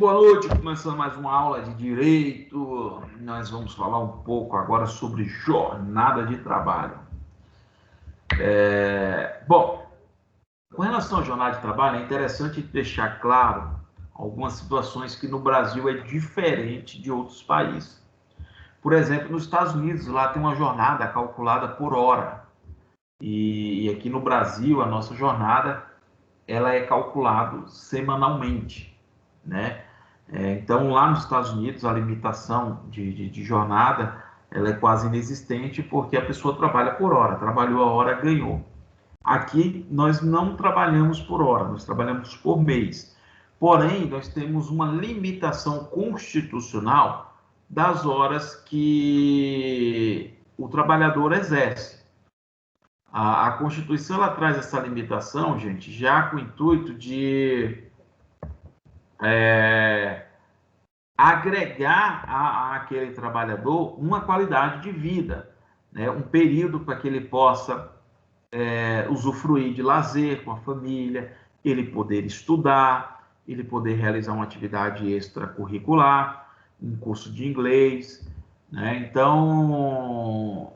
boa noite. Começando mais uma aula de Direito. Nós vamos falar um pouco agora sobre jornada de trabalho. Bom, com relação à jornada de trabalho, é interessante deixar claro algumas situações que no Brasil é diferente de outros países. Por exemplo, nos Estados Unidos, lá tem uma jornada calculada por hora. E aqui no Brasil, a nossa jornada ela é calculada semanalmente, né? Então, lá nos Estados Unidos, a limitação de jornada ela é quase inexistente porque a pessoa trabalha por hora, trabalhou a hora, ganhou. Aqui, nós não trabalhamos por hora, nós trabalhamos por mês. Porém, nós temos uma limitação constitucional das horas que o trabalhador exerce. A Constituição ela traz essa limitação, gente, já com o intuito de agregar àquele trabalhador uma qualidade de vida, né? Um período para que ele possa usufruir de lazer com a família, ele poder estudar, ele poder realizar uma atividade extracurricular, um curso de inglês, né? Então,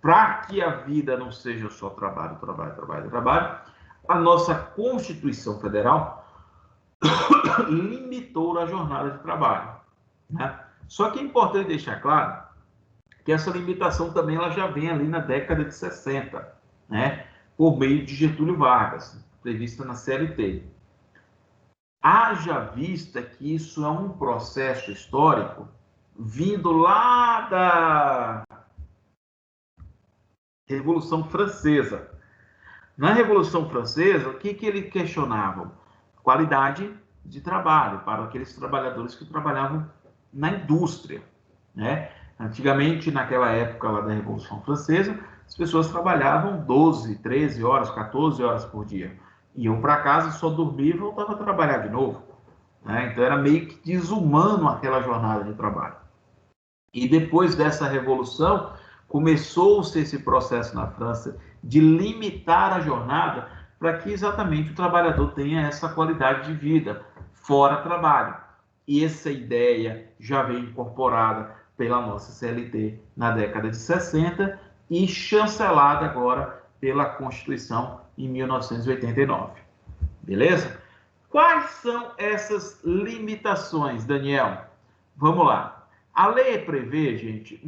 para que a vida não seja só trabalho, trabalho, trabalho, trabalho, a nossa Constituição Federal limitou a jornada de trabalho, né? Só que é importante deixar claro que essa limitação também ela já vem ali na década de 60, né? Por meio de Getúlio Vargas, prevista na CLT. Haja vista que isso é um processo histórico vindo lá da Revolução Francesa. Na Revolução Francesa, o que ele questionava? Qualidade de trabalho para aqueles trabalhadores que trabalhavam na indústria, né? Antigamente, naquela época lá da Revolução Francesa, as pessoas trabalhavam 12, 13 horas, 14 horas por dia. Iam para casa, só dormiam e voltavam a trabalhar de novo, né? Então, era meio que desumano aquela jornada de trabalho. E depois dessa revolução, começou-se esse processo na França de limitar a jornada para que exatamente o trabalhador tenha essa qualidade de vida fora trabalho. E essa ideia já veio incorporada pela nossa CLT na década de 60 e chancelada agora pela Constituição em 1989. Beleza? Quais são essas limitações, Daniel? Vamos lá. A lei prevê, gente,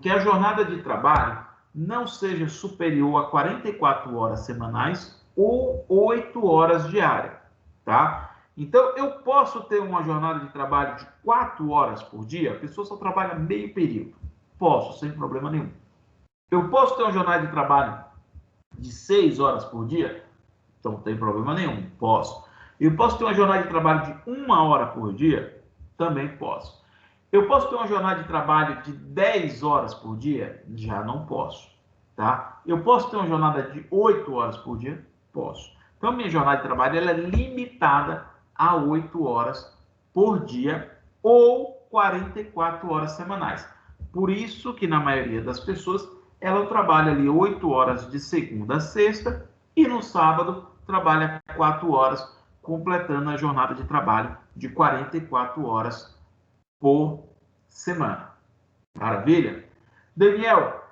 que a jornada de trabalho não seja superior a 44 horas semanais ou 8 horas diárias, tá? Então, eu posso ter uma jornada de trabalho de 4 horas por dia, a pessoa só trabalha meio período. Posso, sem problema nenhum. Eu posso ter uma jornada de trabalho de 6 horas por dia? Então, não tem problema nenhum, posso. Eu posso ter uma jornada de trabalho de 1 hora por dia? Também posso. Eu posso ter uma jornada de trabalho de 10 horas por dia? Já não posso, tá? Eu posso ter uma jornada de 8 horas por dia? Posso. Então, minha jornada de trabalho ela é limitada a 8 horas por dia ou 44 horas semanais. Por isso que, na maioria das pessoas, ela trabalha ali 8 horas de segunda a sexta e no sábado trabalha 4 horas, completando a jornada de trabalho de 44 horas por semana. Maravilha? Daniel,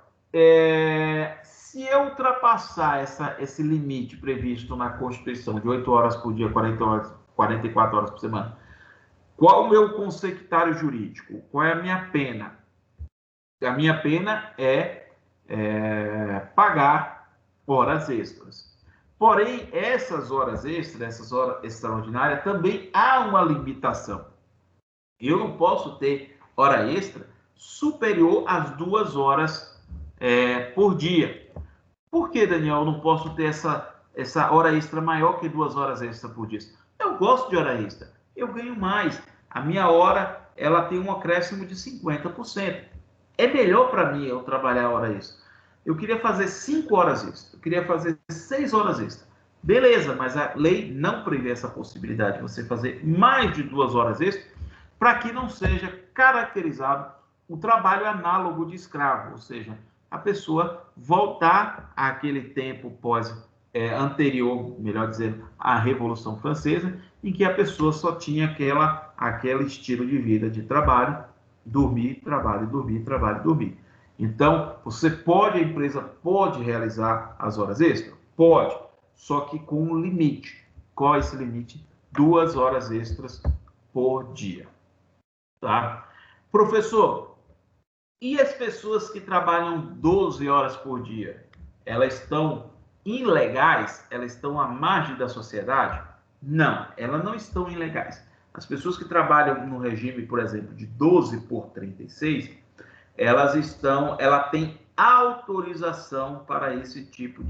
se eu ultrapassar esse limite previsto na Constituição de 8 horas por dia, 44 horas por semana, qual o meu consectário jurídico? Qual é a minha pena? A minha pena é pagar horas extras. Porém, essas horas extras, essas horas extraordinárias, também há uma limitação. Eu não posso ter hora extra superior às 2 horas por dia. Por que, Daniel, eu não posso ter essa hora extra maior que 2 horas extra por dia? Eu gosto de hora extra, eu ganho mais. A minha hora ela tem um acréscimo de 50%. É melhor para mim eu trabalhar a hora extra. Eu queria fazer 5 horas extra, eu queria fazer 6 horas extra. Beleza, mas a lei não prevê essa possibilidade de você fazer mais de 2 horas extra, para que não seja caracterizado o trabalho análogo de escravo, ou seja, a pessoa voltar àquele tempo anterior, melhor dizendo, à Revolução Francesa, em que a pessoa só tinha aquela aquele estilo de vida de trabalho, dormir, trabalho, dormir, trabalho, dormir. Então, a empresa pode realizar as horas extras? Pode, só que com um limite. Qual é esse limite? 2 horas extras por dia. Tá? Professor, e as pessoas que trabalham 12 horas por dia? Elas estão ilegais? Elas estão à margem da sociedade? Não, elas não estão ilegais. As pessoas que trabalham no regime, por exemplo, de 12 por 36, ela tem autorização para esse tipo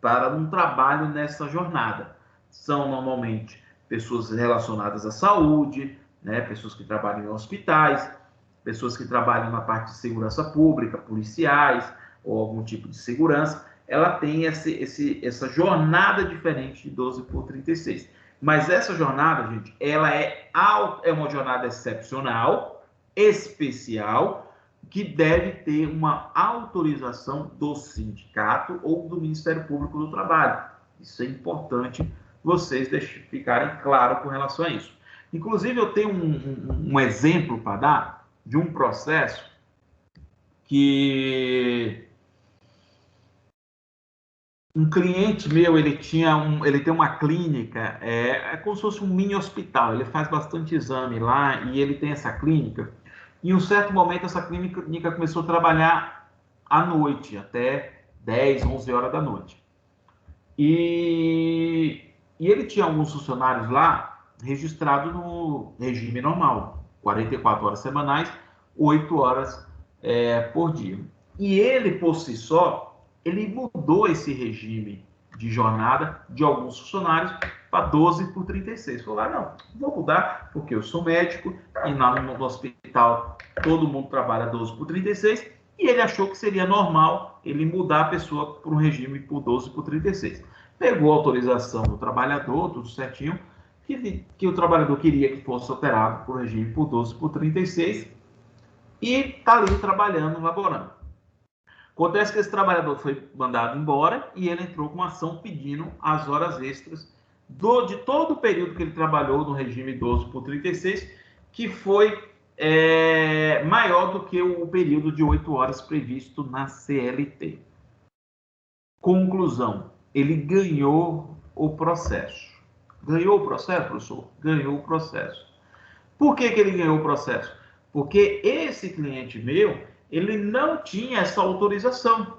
para um trabalho nessa jornada. São normalmente pessoas relacionadas à saúde, né, pessoas que trabalham em hospitais, pessoas que trabalham na parte de segurança pública, policiais ou algum tipo de segurança. Ela tem essa jornada diferente de 12 por 36. Mas essa jornada, gente, ela é uma jornada excepcional, especial, que deve ter uma autorização do sindicato ou do Ministério Público do Trabalho. Isso é importante vocês ficarem claros com relação a isso. Inclusive, eu tenho um exemplo para dar de um processo que um cliente meu, ele tem uma clínica, é como se fosse um mini hospital, ele faz bastante exame lá e ele tem essa clínica. Em um certo momento, essa clínica começou a trabalhar à noite, até 10, 11 horas da noite. E ele tinha alguns funcionários lá registrados no regime normal, 44 horas semanais, 8 horas por dia. E ele, por si só, ele mudou esse regime de jornada de alguns funcionários para 12 por 36. Falou, não, vou mudar, porque eu sou médico e no hospital todo mundo trabalha 12 por 36, e ele achou que seria normal ele mudar a pessoa para um regime por 12 por 36. Pegou a autorização do trabalhador, tudo certinho, que o trabalhador queria que fosse alterado para o regime por 12 por 36, e está ali trabalhando, laborando. Acontece que esse trabalhador foi mandado embora e ele entrou com uma ação pedindo as horas extras de todo o período que ele trabalhou no regime 12 por 36, que foi maior do que o período de 8 horas previsto na CLT. Conclusão, ele ganhou o processo. Ganhou o processo, professor? Ganhou o processo. Por que ele ganhou o processo? Porque esse cliente meu, ele não tinha essa autorização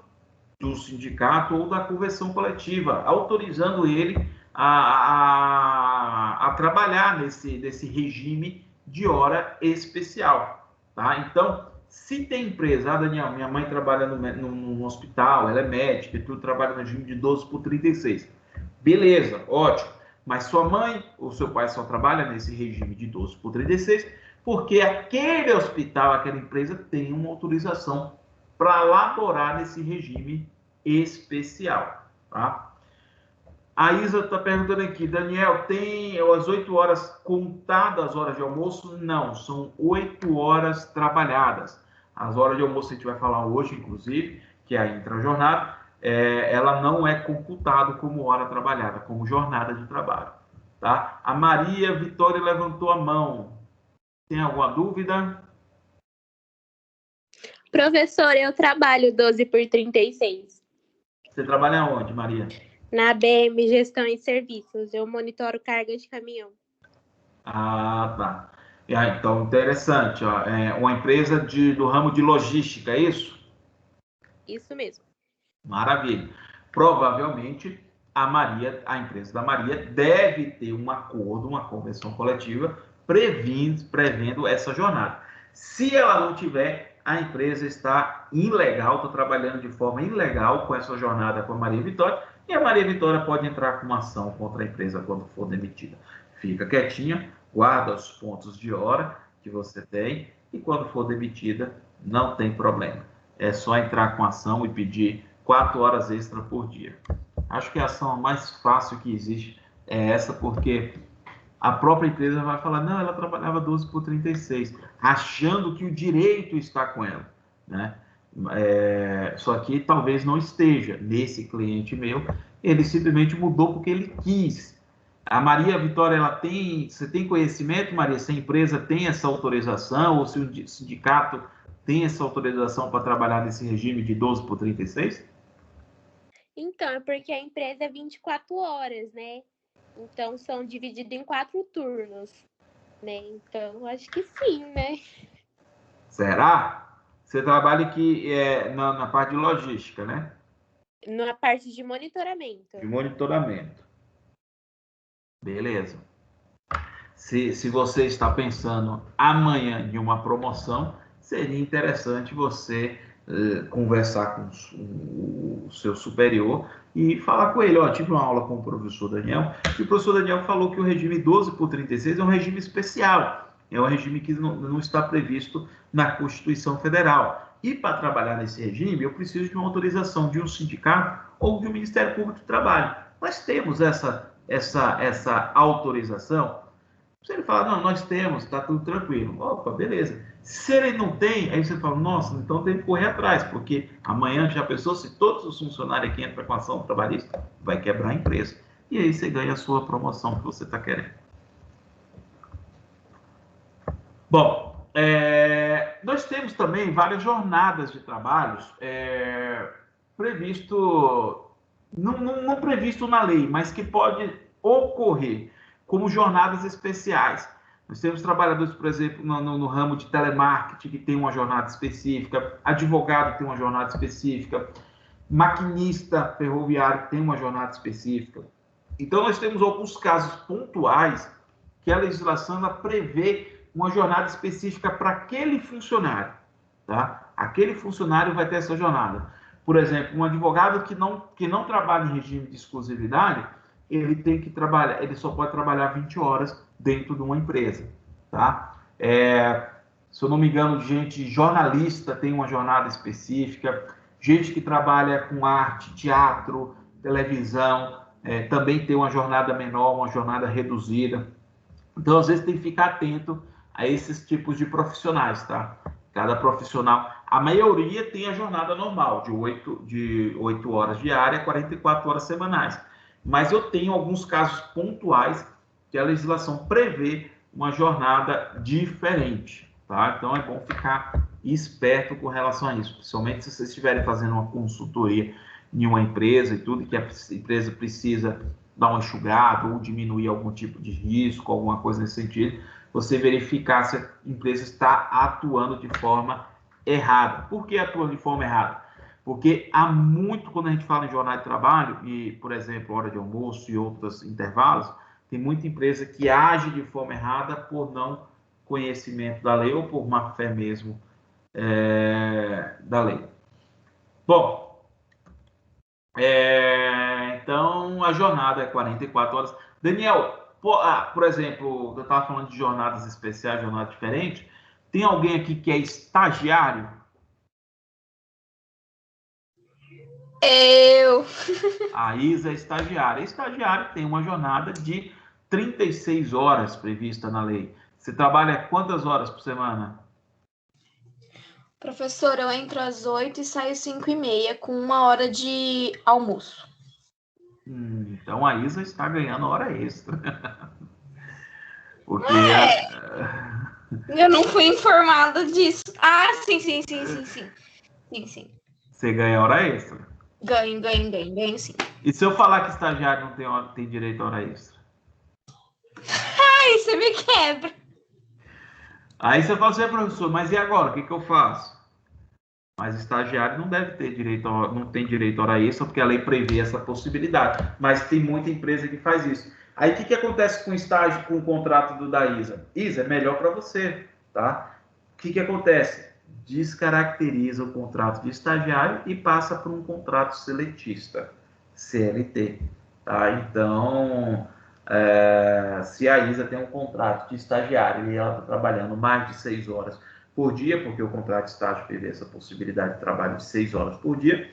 do sindicato ou da convenção coletiva, autorizando ele a trabalhar nesse regime de hora especial. Tá? Então, se tem empresa, Daniel, minha mãe trabalha no hospital, ela é médica, e tu trabalha no regime de 12 por 36. Beleza, ótimo. Mas sua mãe ou seu pai só trabalha nesse regime de 12 por 36 porque aquele hospital, aquela empresa tem uma autorização para laborar nesse regime especial. Tá? A Isa está perguntando aqui, Daniel, tem as 8 horas contadas as horas de almoço? Não, são 8 horas trabalhadas. As horas de almoço a gente vai falar hoje, inclusive, que é a intrajornada, ela não é computada como hora trabalhada, como jornada de trabalho. Tá? A Maria Vitória levantou a mão. Tem alguma dúvida? Professor, eu trabalho 12 por 36. Você trabalha onde, Maria? Na BM Gestão e Serviços. Eu monitoro carga de caminhão. Ah, tá. Então, interessante. Ó. É uma empresa do ramo de logística, é isso? Isso mesmo. Maravilha. Provavelmente, a empresa da Maria deve ter um acordo, uma convenção coletiva, prevendo essa jornada. Se ela não tiver, a empresa está ilegal, está trabalhando de forma ilegal com essa jornada com a Maria Vitória, e a Maria Vitória pode entrar com uma ação contra a empresa quando for demitida. Fica quietinha, guarda os pontos de hora que você tem, e quando for demitida, não tem problema. É só entrar com ação e pedir 4 horas extra por dia. Acho que a ação mais fácil que existe é essa, porque a própria empresa vai falar, não, ela trabalhava 12 por 36, achando que o direito está com ela, né? Só que talvez não esteja. Nesse cliente meu, ele simplesmente mudou porque ele quis. A Maria Vitória, você tem conhecimento, Maria, se a empresa tem essa autorização ou se o sindicato tem essa autorização para trabalhar nesse regime de 12 por 36? Então, é porque a empresa é 24 horas, né? Então, são divididos em 4 turnos, né? Então, acho que sim, né? Será? Você trabalha aqui na parte de logística, né? Na parte de monitoramento. De monitoramento. Beleza. Se você está pensando amanhã em uma promoção, seria interessante você conversar com o seu superior e falar com ele. Ó, tive uma aula com o professor Daniel, e o professor Daniel falou que o regime 12 por 36 é um regime especial, é um regime que não está previsto na Constituição Federal. E para trabalhar nesse regime, eu preciso de uma autorização de um sindicato ou de um Ministério Público do Trabalho. Nós temos essa autorização. Se ele falar, não, nós temos, está tudo tranquilo. Opa, beleza. Se ele não tem, aí você fala, nossa, então tem que correr atrás, porque amanhã já pensou, se todos os funcionários aqui entram com ação trabalhista, vai quebrar a empresa. E aí você ganha a sua promoção que você está querendo. Bom, nós temos também várias jornadas de trabalhos previsto, não previsto na lei, mas que pode ocorrer como jornadas especiais. Nós temos trabalhadores, por exemplo, no ramo de telemarketing, que tem uma jornada específica, advogado que tem uma jornada específica, maquinista ferroviário que tem uma jornada específica. Então, nós temos alguns casos pontuais que a legislação prevê uma jornada específica para aquele funcionário. Tá? Aquele funcionário vai ter essa jornada. Por exemplo, um advogado que não trabalha em regime de exclusividade, ele tem que trabalhar, ele só pode trabalhar 20 horas dentro de uma empresa. Tá? Se eu não me engano, gente jornalista tem uma jornada específica, gente que trabalha com arte, teatro, televisão, também tem uma jornada menor, uma jornada reduzida. Então, às vezes, tem que ficar atento a esses tipos de profissionais, tá? Cada profissional, a maioria tem a jornada normal, de 8 horas diária, 44 horas semanais. Mas eu tenho alguns casos pontuais que a legislação prevê uma jornada diferente, tá? Então, é bom ficar esperto com relação a isso, principalmente se vocês estiverem fazendo uma consultoria em uma empresa e tudo, que a empresa precisa dar uma enxugada ou diminuir algum tipo de risco, alguma coisa nesse sentido, você verificar se a empresa está atuando de forma errada. Por que atua de forma errada? Porque há muito, quando a gente fala em jornada de trabalho, e, por exemplo, hora de almoço e outros intervalos, tem muita empresa que age de forma errada por não conhecimento da lei ou por má fé mesmo da lei. Bom, então a jornada é 44 horas. Daniel, por exemplo, eu estava falando de jornadas especiais, jornada diferente. Tem alguém aqui que é estagiário? Eu. A Isa é estagiária. Estagiário tem uma jornada de 36 horas prevista na lei. Você trabalha quantas horas por semana? Professor, eu entro às 8 e saio às 5h30, com 1 hora de almoço. Então a Isa está ganhando hora extra. Porque Eu não fui informada disso. Ah, sim. Sim. Você ganha hora extra. Ganho, sim. E se eu falar que estagiário não tem direito a hora extra? Ai, você me quebra. Aí você fala assim, professor, mas e agora? O que eu faço? Mas estagiário não deve ter direito, não tem direito a hora extra, porque a lei prevê essa possibilidade. Mas tem muita empresa que faz isso. Aí o que acontece com o estágio, com o contrato da Isa? Isa, é melhor para você, tá? O que acontece? Descaracteriza o contrato de estagiário e passa para um contrato seletista, CLT, tá? Então, se a Isa tem um contrato de estagiário e ela está trabalhando mais de 6 horas por dia, porque o contrato de estágio prevê essa possibilidade de trabalho de 6 horas por dia,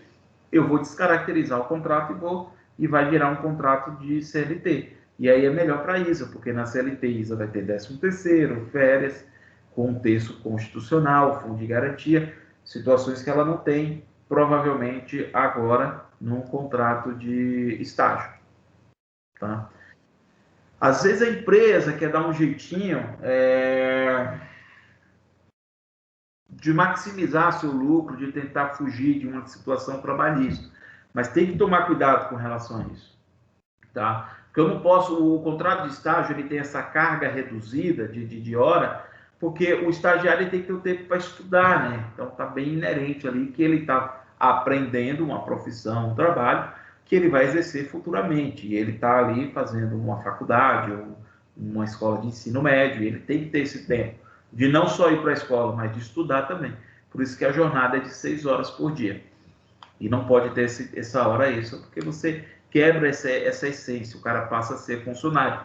eu vou descaracterizar o contrato e vai virar um contrato de CLT. E aí é melhor para a Isa, porque na CLT Isa vai ter 13º, férias, contexto constitucional, fundo de garantia, situações que ela não tem, provavelmente, agora, num contrato de estágio. Tá? Às vezes a empresa quer dar um jeitinho de maximizar seu lucro, de tentar fugir de uma situação trabalhista. Mas tem que tomar cuidado com relação a isso, tá? Porque eu não posso, o contrato de estágio, ele tem essa carga reduzida de hora, porque o estagiário tem que ter o tempo para estudar, né? Então tá bem inerente ali que ele está aprendendo uma profissão, um trabalho, que ele vai exercer futuramente. E ele está ali fazendo uma faculdade ou uma escola de ensino médio, e ele tem que ter esse tempo de não só ir para a escola, mas de estudar também. Por isso que a jornada é de 6 horas por dia. E não pode ter essa hora extra, porque você quebra essa essência, o cara passa a ser funcionário.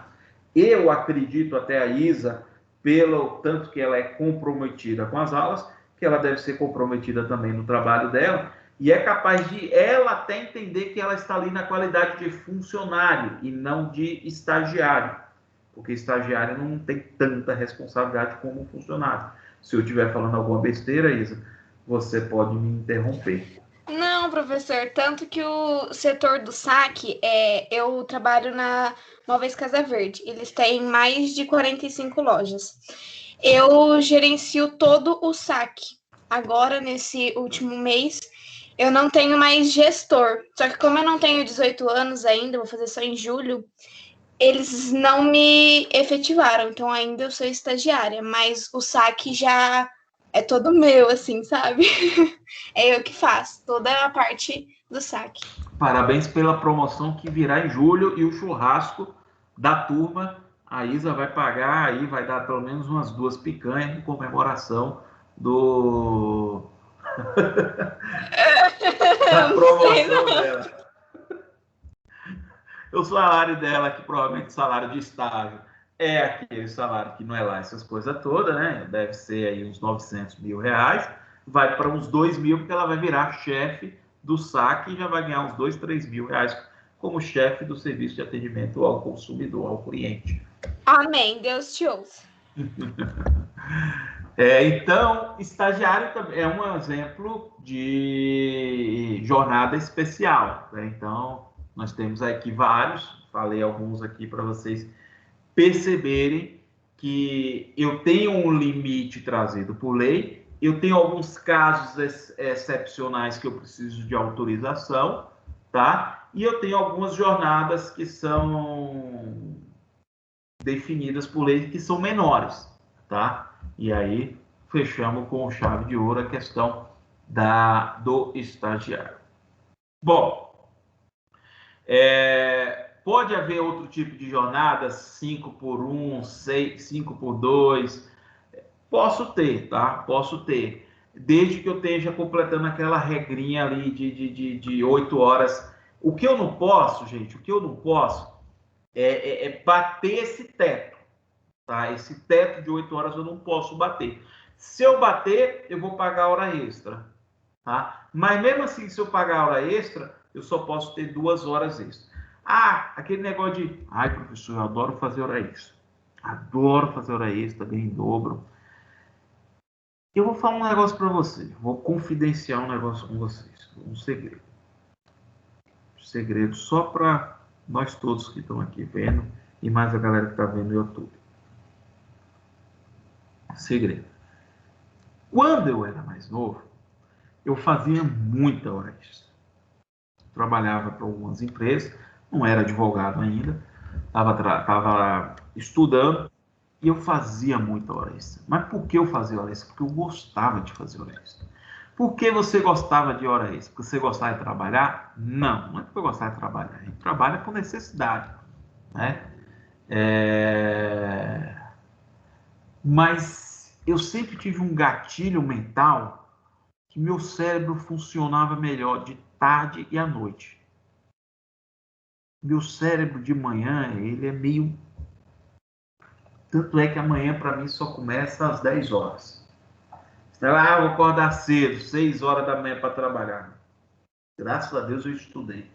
Eu acredito até a Isa, pelo tanto que ela é comprometida com as aulas, que ela deve ser comprometida também no trabalho dela, e é capaz de ela até entender que ela está ali na qualidade de funcionário e não de estagiário, porque estagiário não tem tanta responsabilidade como um funcionário. Se eu estiver falando alguma besteira, Isa, você pode me interromper. Não, professor, tanto que o setor do saque, eu trabalho na Móveis Casa Verde, eles têm mais de 45 lojas. Eu gerencio todo o saque. Agora, nesse último mês, eu não tenho mais gestor, só que como eu não tenho 18 anos ainda, vou fazer só em julho, eles não me efetivaram, então ainda eu sou estagiária, mas o saque já é todo meu, assim, sabe? É eu que faço toda a parte do saque. Parabéns pela promoção que virá em julho e o churrasco da turma. A Isa vai pagar aí, vai dar pelo menos umas 2 picanhas em comemoração da promoção dela. O salário dela, que provavelmente salário de estágio, é aquele salário que não é lá essas coisas todas, né? Deve ser aí uns 900 mil reais. Vai para uns 2 mil, porque ela vai virar chefe do saque e já vai ganhar uns 2, 3 mil reais como chefe do serviço de atendimento ao consumidor, ao cliente. Amém, Deus te ouça. Então, estagiário é um exemplo de jornada especial, né? Então, nós temos aqui vários, falei alguns aqui para vocês perceberem que eu tenho um limite trazido por lei, eu tenho alguns casos excepcionais que eu preciso de autorização, tá? E eu tenho algumas jornadas que são definidas por lei que são menores, tá? E aí fechamos com chave de ouro a questão do estagiário. Bom, pode haver outro tipo de jornada, 5x1, 5x2, posso ter, tá? Posso ter, desde que eu esteja completando aquela regrinha ali de 8 horas. O que eu não posso, gente, o que eu não posso é bater esse teto, tá? Esse teto de 8 horas eu não posso bater. Se eu bater, eu vou pagar hora extra, tá? Mas mesmo assim, se eu pagar hora extra, eu só posso ter 2 horas extra. Ah, aquele negócio de, ai, professor, eu adoro fazer hora extra. Adoro fazer hora extra, ganho em dobro. Eu vou falar um negócio para vocês, vou confidenciar um negócio com vocês, um segredo. Um segredo só para nós todos que estão aqui vendo e mais a galera que está vendo no YouTube. Segredo. Quando eu era mais novo, eu fazia muita hora extra. Trabalhava para algumas empresas, não era advogado ainda, estava estudando e eu fazia muita hora extra. Mas por que eu fazia hora extra? Porque eu gostava de fazer hora extra. Por que você gostava de hora extra? Porque você gostava de trabalhar? Não, não é porque eu gostava de trabalhar. A gente trabalha por necessidade, né? Mas eu sempre tive um gatilho mental que meu cérebro funcionava melhor de tarde e à noite. Meu cérebro de manhã, ele é meio... Tanto é que amanhã, para mim, só começa às 10 horas. Você vai vou acordar cedo, 6 horas da manhã para trabalhar. Graças a Deus eu estudei.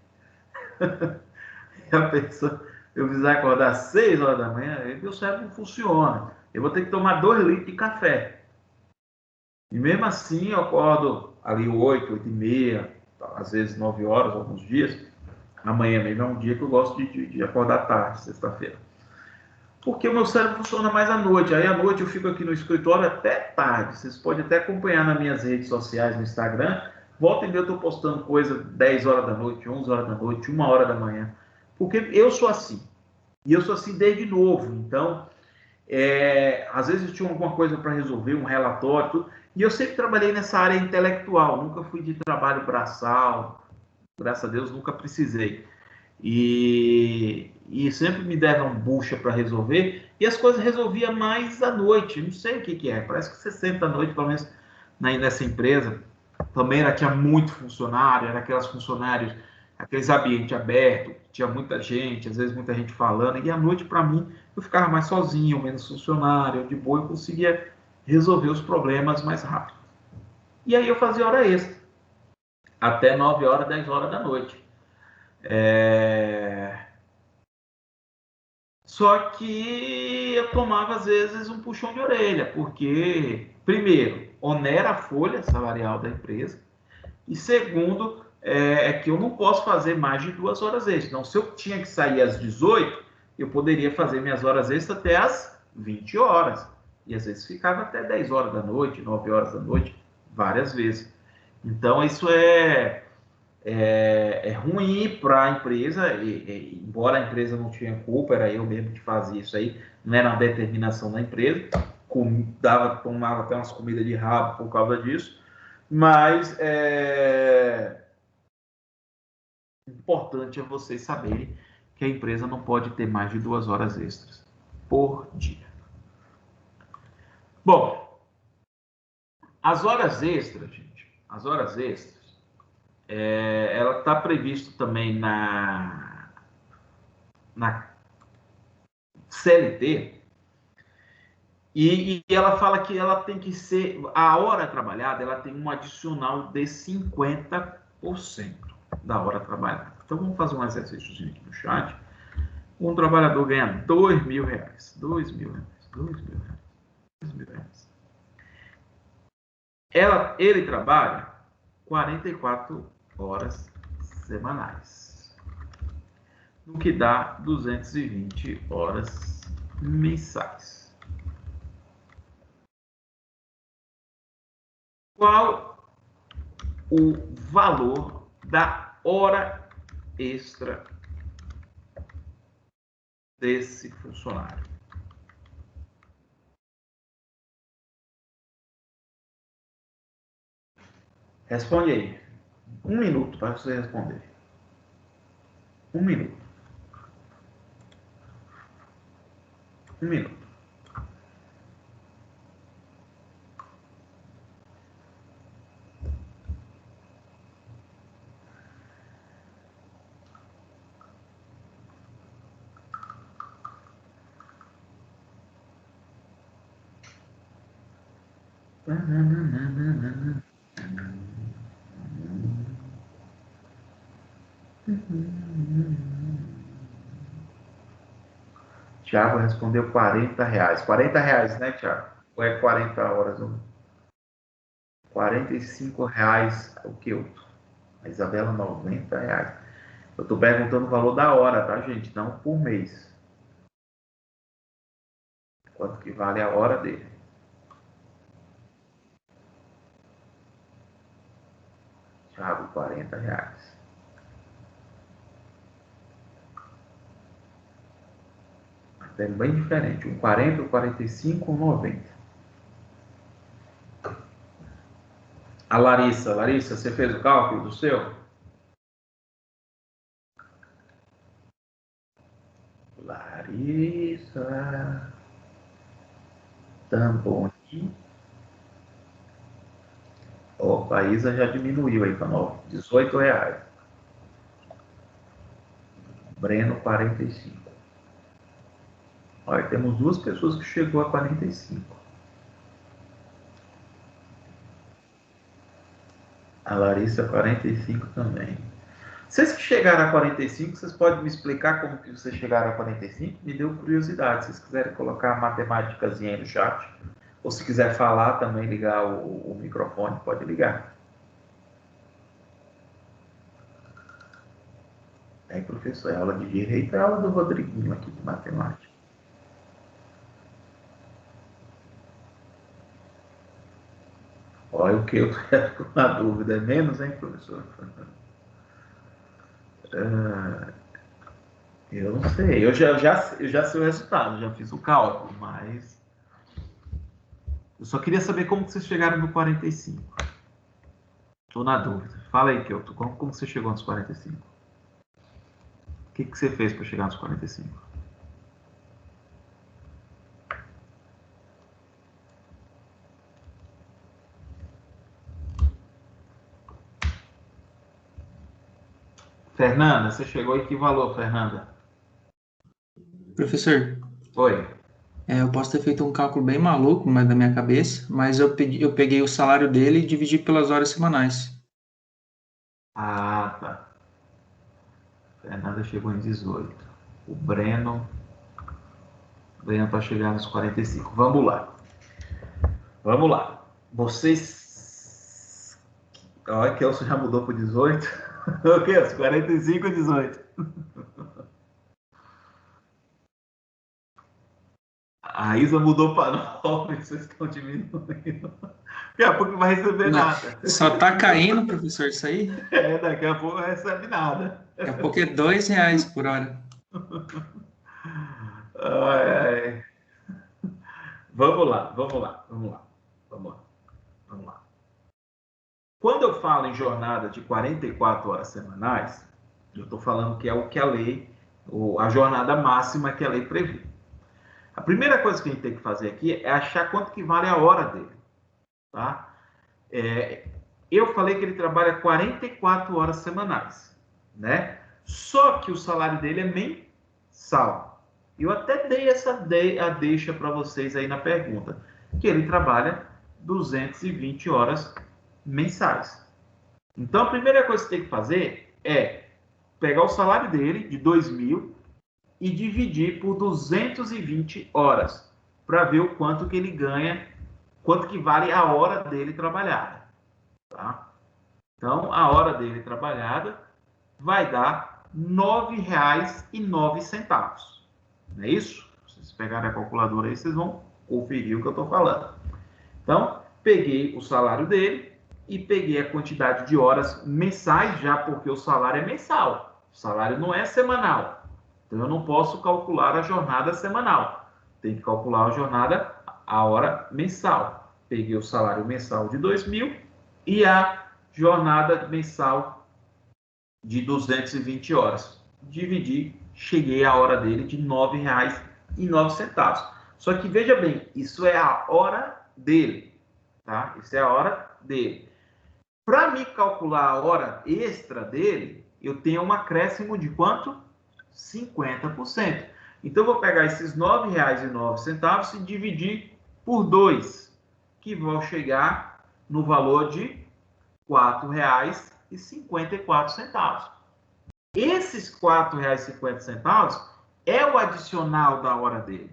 A pessoa, eu precisar acordar às 6 horas da manhã, meu cérebro não funciona. Eu vou ter que tomar 2 litros de café. E mesmo assim eu acordo ali 8, 8 e meia, às vezes 9 horas, alguns dias. Amanhã mesmo é um dia que eu gosto de acordar tarde, sexta-feira. porque o meu cérebro funciona mais à noite. Aí à noite eu fico aqui no escritório até tarde. Vocês podem até acompanhar nas minhas redes sociais, no Instagram. Volta e meia eu estou postando coisa 10 horas da noite, 11 horas da noite, 1 hora da manhã. Porque eu sou assim. E eu sou assim desde novo. Então, às vezes eu tinha alguma coisa para resolver, um relatório, tudo. E eu sempre trabalhei nessa área intelectual. Nunca fui de trabalho braçal. Graças a Deus, nunca precisei. E sempre me deram bucha para resolver, e as coisas resolvia mais à noite, não sei o que é, parece que 60 à noite, pelo menos nessa empresa, também tinha muito funcionário, era aquelas funcionários, aqueles ambientes abertos, tinha muita gente, às vezes muita gente falando, e à noite para mim, eu ficava mais sozinho, menos funcionário, de boa, eu conseguia resolver os problemas mais rápido. E aí eu fazia hora extra, até 9 horas, 10 horas da noite. Só que eu tomava, às vezes, um puxão de orelha, porque, primeiro, onera a folha salarial da empresa, e segundo, que eu não posso fazer mais de 2 horas extras. Então, se eu tinha que sair às 18, eu poderia fazer minhas horas extras até às 20 horas. E às vezes ficava até 10 horas da noite, 9 horas da noite, várias vezes. Então, isso é ruim para a empresa, embora a empresa não tinha culpa, era eu mesmo que fazia isso aí, não era uma determinação da empresa, tomava até umas comidas de rabo por causa disso, mas importante é vocês saberem que a empresa não pode ter mais de 2 horas extras por dia. Bom, as horas extras, gente, as horas extras, ela está previsto também na CLT, e ela fala que ela tem que ser, a hora trabalhada, ela tem um adicional de 50% da hora trabalhada. Então vamos fazer um exercício aqui no chat. Um trabalhador ganha R$2.000, R$2.000. Ele trabalha 44 horas semanais, o que dá 220 horas mensais. Qual o valor da hora extra desse funcionário? Responde aí. 1 minuto para você responder. 1 minuto. 1 minuto. Tiago respondeu R$40. R$40, né, Tiago? Ou é 40 horas? R$45 o que outro? A Isabela, R$90. Eu estou perguntando o valor da hora, tá, gente? Não por mês. Quanto que vale a hora dele? Tiago, R$40. É bem diferente. Um 40, um 45, um 90. A Larissa, você fez o cálculo do seu? Larissa Tamboni. Opa, a Isa já diminuiu aí para R$18. Breno, 45. Olha, temos 2 pessoas que chegou a 45. A Larissa, 45 também. Vocês que chegaram a 45, vocês podem me explicar como que vocês chegaram a 45? Me deu curiosidade. Se vocês quiserem colocar a matemáticazinha aí no chat, ou se quiser falar também, ligar o microfone, pode ligar. Aí, professor, é aula de direito, é aula do Rodriguinho aqui de matemática. Olha, o que eu estou com a dúvida é menos, hein, professor? Eu não sei. Eu já sei o resultado, já fiz o cálculo, mas eu só queria saber como que vocês chegaram no 45. Estou na dúvida. Fala aí, Kelto, como você chegou nos 45? O que você fez para chegar nos 45? Fernanda, você chegou em que valor, Fernanda? Professor, Oi. eu posso ter feito um cálculo bem maluco, mas da minha cabeça, mas eu peguei o salário dele e dividi pelas horas semanais. Ah, tá. Fernanda chegou em 18. O Breno para chegar nos 45. Vamos lá. Vamos lá. Vocês. Olha, Kelso já mudou para 18. O Kelso, 45 e 18. A Isa mudou para 9, vocês estão diminuindo. Daqui a pouco não vai receber Não, nada. só tá caindo, professor, isso aí? Daqui a pouco não recebe nada. Daqui a pouco é R$ 2 por hora. Ai, ai. Vamos lá. Quando eu falo em jornada de 44 horas semanais, eu estou falando que é o que a lei, a jornada máxima que a lei prevê. A primeira coisa que a gente tem que fazer aqui é achar quanto que vale a hora dele. Tá? Eu falei que ele trabalha 44 horas semanais, né? Só que o salário dele é mensal. Eu até dei a deixa para vocês aí na pergunta, que ele trabalha 220 horas mensais. Então, a primeira coisa que você tem que fazer é pegar o salário dele, de 2.000, e dividir por 220 horas, para ver o quanto que ele ganha, quanto que vale a hora dele trabalhada. Tá? Então, a hora dele trabalhada vai dar R$ 9,09. Não é isso? Se vocês pegarem a calculadora aí, vocês vão conferir o que eu estou falando. Então, peguei o salário dele e peguei a quantidade de horas mensais, já porque o salário é mensal. O salário não é semanal. Então, eu não posso calcular a jornada semanal. Tem que calcular a jornada, a hora mensal. Peguei o salário mensal de 2.000 e a jornada mensal de 220 horas. Dividi, cheguei à hora dele de R$ 9,09. Só que veja bem, isso é a hora dele, tá? Isso é a hora dele. Para me calcular a hora extra dele, eu tenho um acréscimo de quanto? 50%. Então, eu vou pegar esses R$ 9,09 e dividir por 2, que vão chegar no valor de R$ 4,54. Esses R$ 4,50 é o adicional da hora dele,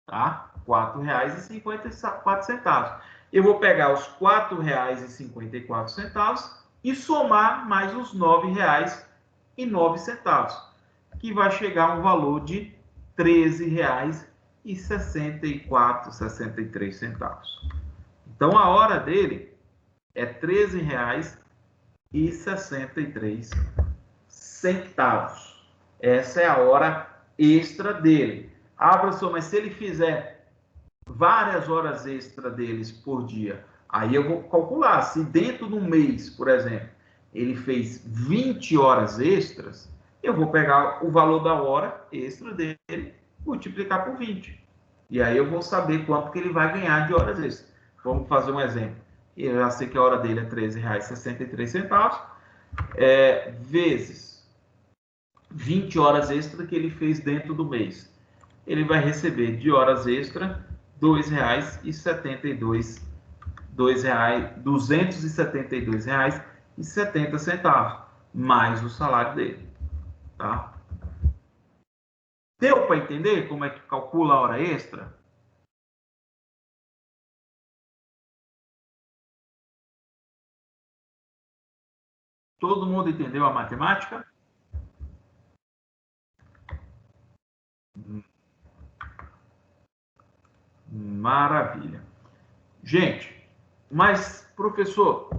tá? R$ 4,54. Eu vou pegar os R$ 4,54 e somar mais os R$ 9,09, que vai chegar a um valor de R$ 13,63. Então, a hora dele é R$ 13,63. Essa é a hora extra dele. Ah, professor, mas se ele fizer várias horas extra deles por dia, aí eu vou calcular. Se dentro de um mês, por exemplo, ele fez 20 horas extras, eu vou pegar o valor da hora extra dele, multiplicar por 20. E aí eu vou saber quanto que ele vai ganhar de horas extras. Vamos fazer um exemplo. Eu já sei que a hora dele é R$ 13,63, vezes 20 horas extra que ele fez dentro do mês. Ele vai receber de horas extra R$ 2,72, R$ 272,70, mais o salário dele. Tá? Deu para entender como é que calcula a hora extra? Todo mundo entendeu a matemática? Maravilha. Gente, Mas, professor,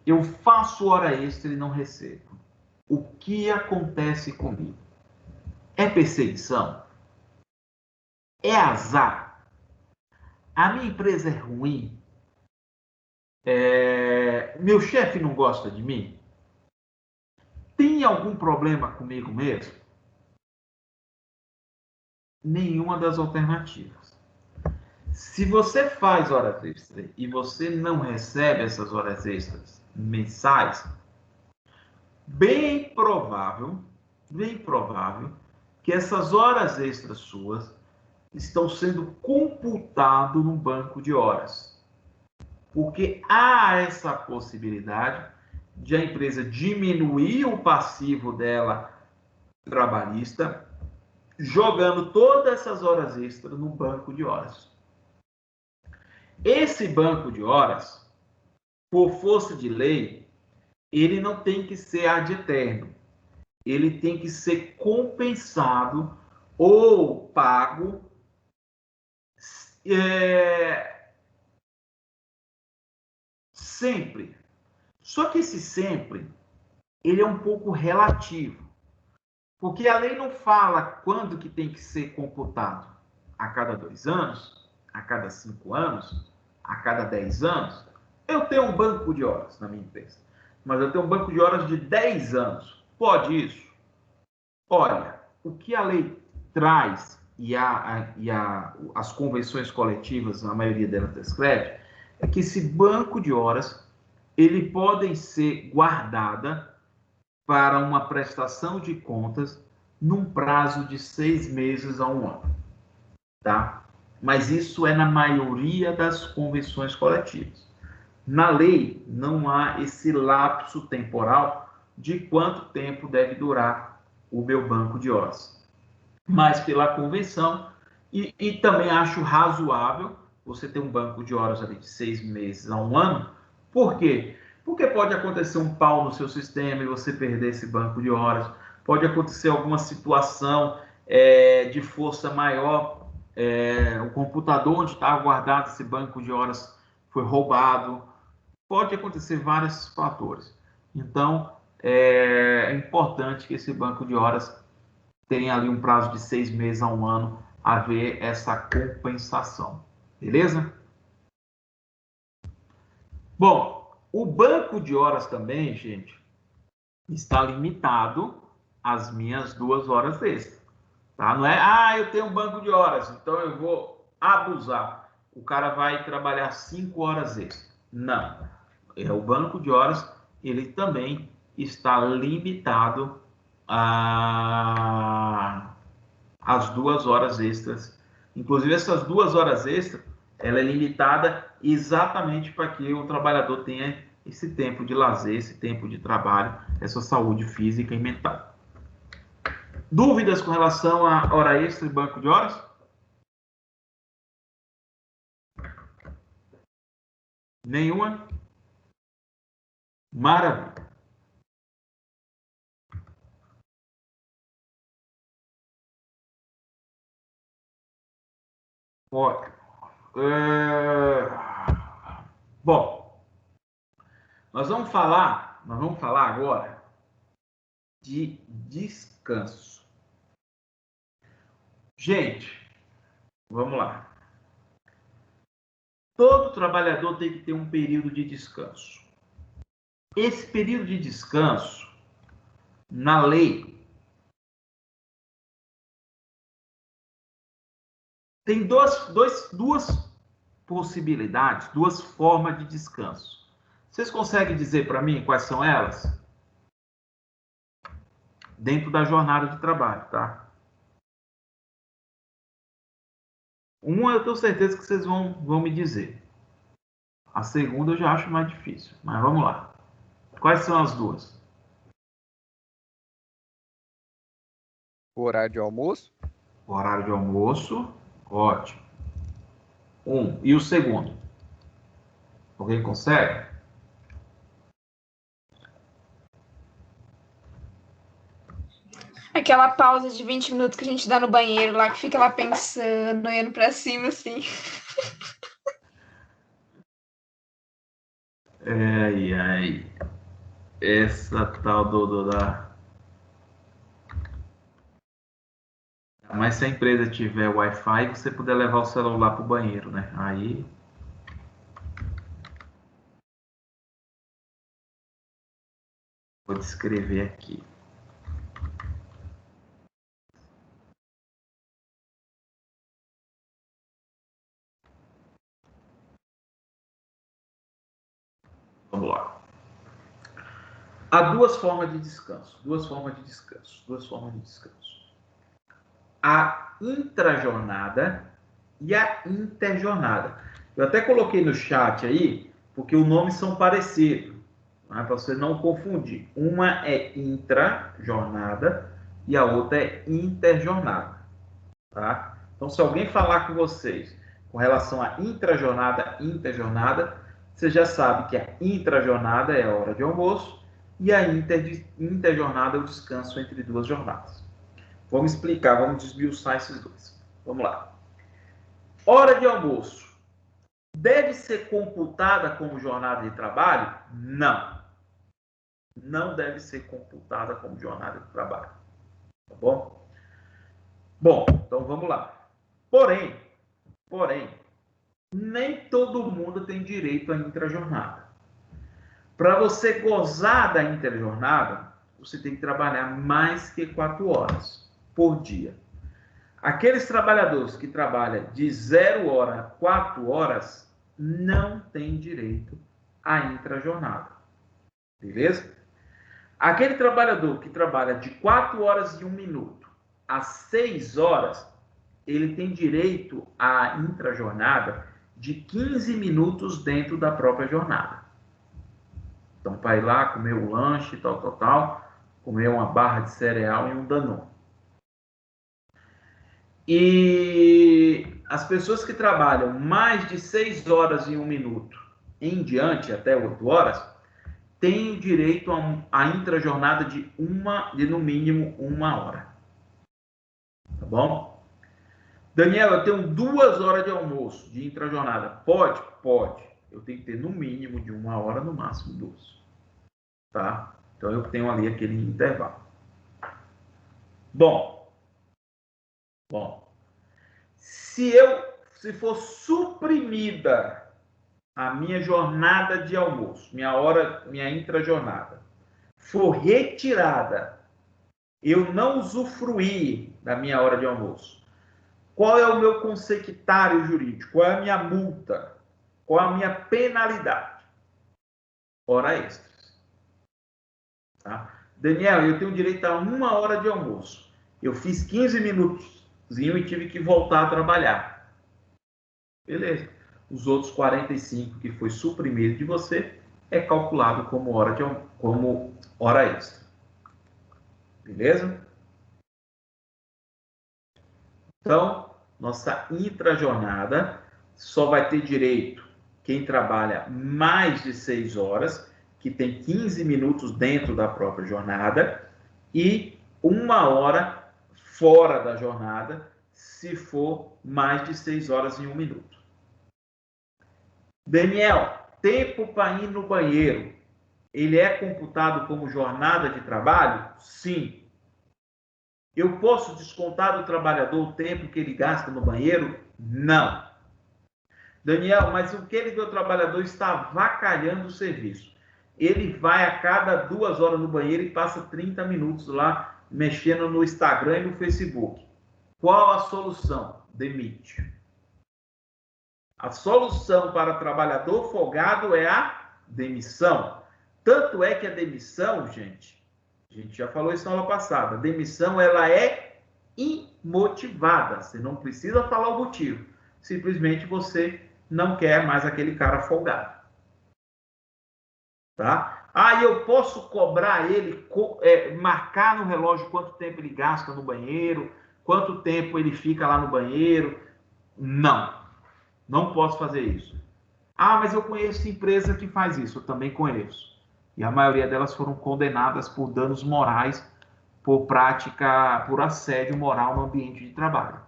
eu faço hora extra e não recebo. O que acontece comigo? É perseguição? É azar? A minha empresa é ruim? Meu chefe não gosta de mim? Tem algum problema comigo mesmo? Nenhuma das alternativas. Se você faz horas extras e você não recebe essas horas extras mensais, bem provável que essas horas extras suas estão sendo computado no banco de horas. Porque há essa possibilidade de a empresa diminuir o passivo dela trabalhista, jogando todas essas horas extras no banco de horas. Esse banco de horas, por força de lei, ele não tem que ser ad eterno. Ele tem que ser compensado ou pago sempre. Só que esse sempre, ele é um pouco relativo. Porque a lei não fala quando que tem que ser computado. A cada 2 anos, a cada 5 anos, a cada 10 anos. Eu tenho um banco de horas na minha empresa, mas eu tenho um banco de horas de 10 anos. Pode isso? Olha, o que a lei traz e as convenções coletivas, na maioria delas descreve, é que esse banco de horas, ele pode ser guardada para uma prestação de contas num prazo de 6 meses a 1 ano, tá? Mas isso é na maioria das convenções coletivas. Na lei, não há esse lapso temporal de quanto tempo deve durar o meu banco de horas. Mas pela convenção, e também acho razoável você ter um banco de horas ali de 6 meses a 1 ano. Por quê? Porque pode acontecer um pau no seu sistema e você perder esse banco de horas. Pode acontecer alguma situação de força maior. O computador onde está guardado esse banco de horas foi roubado. Pode acontecer vários fatores. Então, é importante que esse banco de horas tenha ali um prazo de 6 meses a 1 ano, haver essa compensação. Beleza? Bom, o banco de horas também, gente, está limitado às minhas 2 horas extras. Tá? Não é, eu tenho um banco de horas, então eu vou abusar. O cara vai trabalhar 5 horas extras. Não. O banco de horas, ele também está limitado às 2 horas extras. Inclusive, essas 2 horas extras, ela é limitada exatamente para que o trabalhador tenha esse tempo de lazer, esse tempo de trabalho, essa saúde física e mental. Dúvidas com relação à hora extra e banco de horas? Nenhuma? Maravilha. Ótimo. Bom, nós vamos falar agora de descanso. Gente, vamos lá. Todo trabalhador tem que ter um período de descanso. Esse período de descanso, na lei, tem duas possibilidades, 2 formas de descanso. Vocês conseguem dizer para mim quais são elas? Dentro da jornada de trabalho, tá? Uma eu tenho certeza que vocês vão me dizer. A segunda eu já acho mais difícil, mas vamos lá. Quais são as duas? O horário de almoço? O horário de almoço, ótimo. E o segundo? Alguém consegue? Aquela pausa de 20 minutos que a gente dá no banheiro lá, que fica lá pensando, olhando pra cima, assim. Ai. Essa tal da... Mas se a empresa tiver Wi-Fi, você puder levar o celular para o banheiro, né? Aí... Vou descrever aqui. Vamos lá. Há duas formas de descanso. A intrajornada e a interjornada. Eu até coloquei no chat aí, porque os nomes são parecidos, né, para você não confundir. Uma é intrajornada e a outra é interjornada. Tá? Então, se alguém falar com vocês com relação à intrajornada e interjornada, você já sabe que a intrajornada é a hora de almoço e a interjornada é o descanso entre duas jornadas. Vamos explicar, vamos desmiuçar esses dois. Vamos lá. Hora de almoço deve ser computada como jornada de trabalho? Não. Não deve ser computada como jornada de trabalho. Tá bom? Bom, então vamos lá. Porém, nem todo mundo tem direito à intrajornada. Para você gozar da interjornada, você tem que trabalhar mais que 4 horas por dia. Aqueles trabalhadores que trabalham de 0 hora a 4 horas não têm direito à intrajornada. Beleza? Aquele trabalhador que trabalha de 4 horas e 1 minuto a 6 horas, ele tem direito à intrajornada de 15 minutos dentro da própria jornada. Então, para ir lá comer o lanche, tal, comer uma barra de cereal e um Danone. E as pessoas que trabalham mais de 6 horas e 1 minuto em diante, até 8 horas, têm direito a intrajornada de no mínimo 1 hora. Tá bom? Daniel, eu tenho 2 horas de almoço de intrajornada. Pode? Pode. Eu tenho que ter no mínimo de 1 hora, no máximo 2. Tá? Então eu tenho ali aquele intervalo. Bom. Se for suprimida a minha jornada de almoço, minha intrajornada, for retirada, eu não usufruir da minha hora de almoço, qual é o meu consectário jurídico? Qual é a minha multa? Qual é a minha penalidade? Hora extras. Tá? Daniel, eu tenho direito a 1 hora de almoço. Eu fiz 15 minutos e tive que voltar a trabalhar. Beleza. Os outros 45 que foi suprimido de você é calculado como hora extra. Beleza? Então, nossa intrajornada só vai ter direito quem trabalha mais de 6 horas, que tem 15 minutos dentro da própria jornada, e 1 hora fora da jornada, se for mais de 6 horas e 1 minuto. Daniel, tempo para ir no banheiro, ele é computado como jornada de trabalho? Sim. Eu posso descontar do trabalhador o tempo que ele gasta no banheiro? Não. Daniel, mas o que ele vê o trabalhador está avacalhando o serviço. Ele vai a cada 2 horas no banheiro e passa 30 minutos lá mexendo no Instagram e no Facebook. Qual a solução? Demite. A solução para trabalhador folgado é a demissão. Tanto é que a demissão, gente, a gente já falou isso na aula passada, a demissão ela é imotivada. Você não precisa falar o motivo. Simplesmente você não quer mais aquele cara folgado. Tá? Ah, eu posso cobrar ele, marcar no relógio quanto tempo ele gasta no banheiro, quanto tempo ele fica lá no banheiro. Não posso fazer isso. Ah, mas eu conheço empresa que faz isso. Eu também conheço. E a maioria delas foram condenadas por danos morais por prática, por assédio moral no ambiente de trabalho.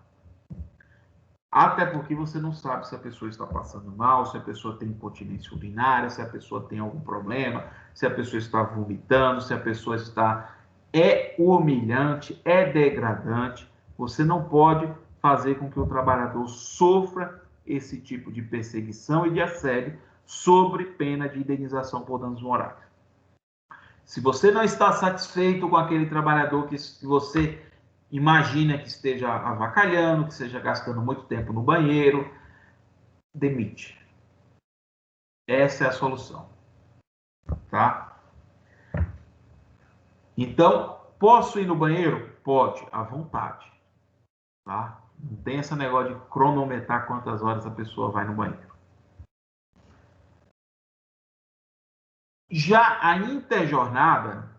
Até porque você não sabe se a pessoa está passando mal, se a pessoa tem incontinência urinária, se a pessoa tem algum problema, se a pessoa está vomitando, se a pessoa está... É humilhante, é degradante. Você não pode fazer com que o trabalhador sofra esse tipo de perseguição e de assédio sobre pena de indenização por danos morais. Se você não está satisfeito com aquele trabalhador que você imagina que esteja avacalhando, que esteja gastando muito tempo no banheiro, demite. Essa é a solução. Tá? Então, posso ir no banheiro? Pode, à vontade. Tá? Não tem esse negócio de cronometrar quantas horas a pessoa vai no banheiro. Já a interjornada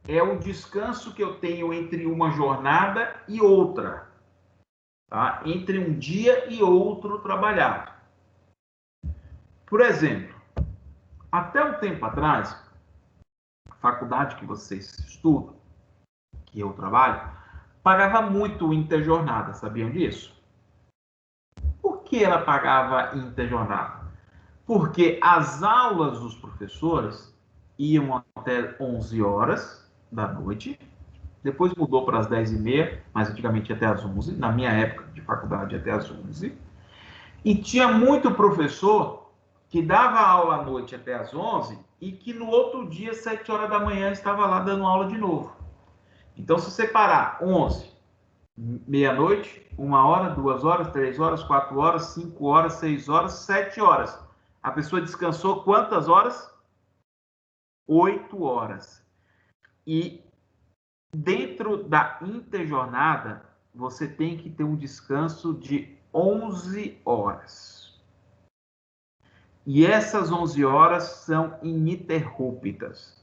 é o descanso que eu tenho entre uma jornada e outra. Tá? Entre um dia e outro trabalhado. Por exemplo, até um tempo atrás, a faculdade que vocês estudam, que eu trabalho, pagava muito interjornada, sabiam disso? Por que ela pagava interjornada? Porque as aulas dos professores iam até 11 horas da noite, depois mudou para as 10h30, mas antigamente até as 11, na minha época de faculdade até as 11, e tinha muito professor que dava aula à noite até as 11 e que no outro dia, 7 horas da manhã, estava lá dando aula de novo. Então, se você parar 11, meia-noite, 1 hora, 2 horas, 3 horas, 4 horas, 5 horas, 6 horas, 7 horas. A pessoa descansou quantas horas? 8 horas. E dentro da interjornada, você tem que ter um descanso de 11 horas. E essas 11 horas são ininterruptas.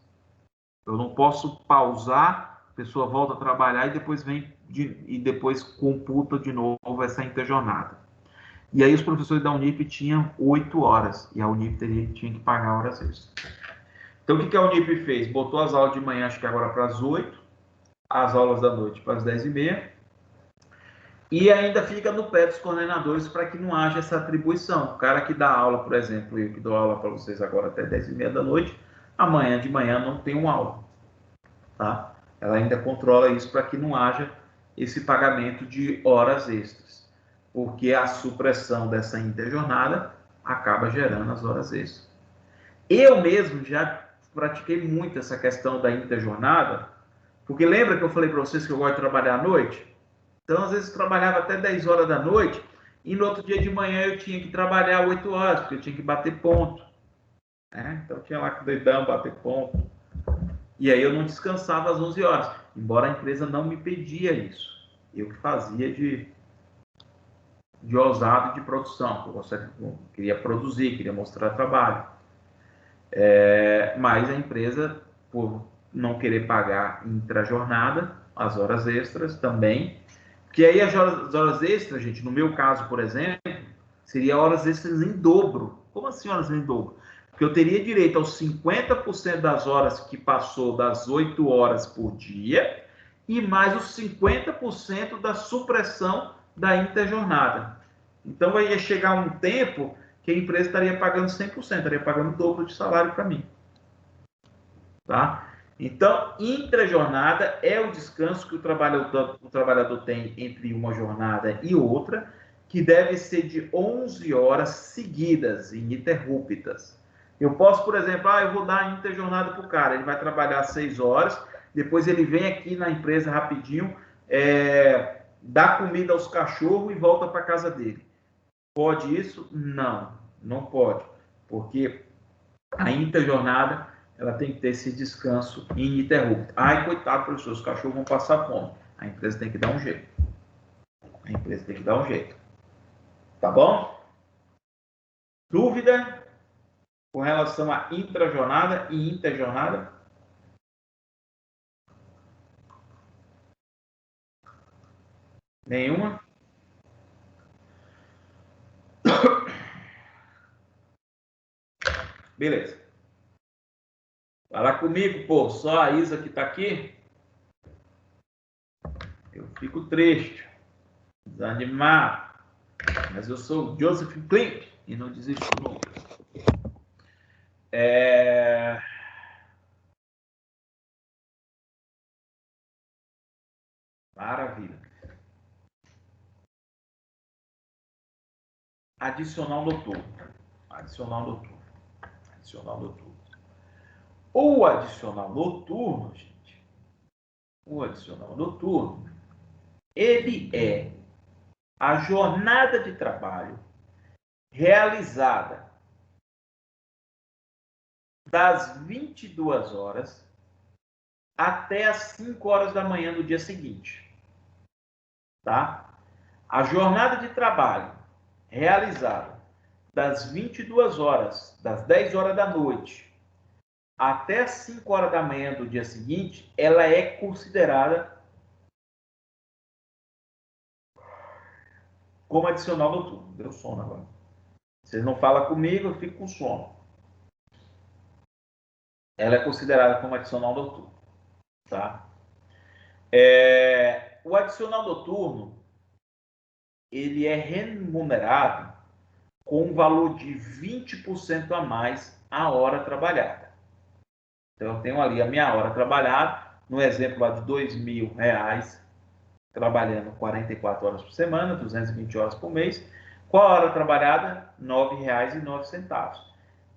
Eu não posso pausar, a pessoa volta a trabalhar e depois e depois computa de novo essa interjornada. E aí os professores da Unip tinham 8 horas, e a Unip tinha que pagar horas extras. Então o que a Unip fez? Botou as aulas de manhã, acho que agora para as 8, as aulas da noite para as 10h30, e ainda fica no pé dos coordenadores para que não haja essa atribuição. O cara que dá aula, por exemplo, eu que dou aula para vocês agora até 10h30 da noite, amanhã de manhã não tem uma aula. Tá? Ela ainda controla isso para que não haja esse pagamento de horas extras, porque a supressão dessa interjornada acaba gerando as horas extras. Eu mesmo já pratiquei muito essa questão da interjornada, porque lembra que eu falei para vocês que eu gosto de trabalhar à noite? Então, às vezes, eu trabalhava até 10 horas da noite e no outro dia de manhã eu tinha que trabalhar 8 horas, porque eu tinha que bater ponto. Então, eu tinha lá que doidão, bater ponto. E aí eu não descansava às 11 horas, embora a empresa não me pedia isso. Eu que fazia de ousado de produção. Eu queria produzir, queria mostrar trabalho. Mas a empresa, por não querer pagar intra-jornada, as horas extras também, que aí as horas extras, gente, no meu caso, por exemplo, seria horas extras em dobro. Como assim horas em dobro? Porque eu teria direito aos 50% das horas que passou das 8 horas por dia e mais os 50% da supressão da interjornada. Então, aí ia chegar um tempo que a empresa estaria pagando 100%, estaria pagando o dobro de salário para mim. Tá? Então, intrajornada é o descanso que o trabalhador tem entre uma jornada e outra, que deve ser de 11 horas seguidas, ininterruptas. Eu posso, por exemplo, eu vou dar a interjornada para o cara, ele vai trabalhar 6 horas, depois ele vem aqui na empresa rapidinho, dá comida aos cachorros e volta para a casa dele. Pode isso? Não, não pode, porque a interjornada ela tem que ter esse descanso ininterrupto. Ai, coitado, professor, os cachorros vão passar fome. A empresa tem que dar um jeito. A empresa tem que dar um jeito. Tá bom? Dúvida com relação a intrajornada e interjornada? Nenhuma? Beleza. Fala comigo, pô. Só a Isa que tá aqui? fico triste, desanimado, mas eu sou o Joseph Klimp e não desisto nunca. Maravilha. Adicional noturno. Adicional noturno. Adicional noturno. O adicional noturno, gente, o adicional noturno, ele é a jornada de trabalho realizada das 22 horas até as 5 horas da manhã do dia seguinte. Tá? A jornada de trabalho realizada das 22 horas, das 10 horas da noite até as 5 horas da manhã do dia seguinte, ela é considerada como adicional noturno. Deu sono agora. Vocês não falam comigo, eu fico com sono. Ela é considerada como adicional noturno. Tá? O adicional noturno, ele é remunerado com um valor de 20% a mais a hora trabalhada. Então, eu tenho ali a minha hora trabalhada, no exemplo lá de R$2.000, trabalhando 44 horas por semana, 220 horas por mês. Qual a hora trabalhada? R$ 9,09.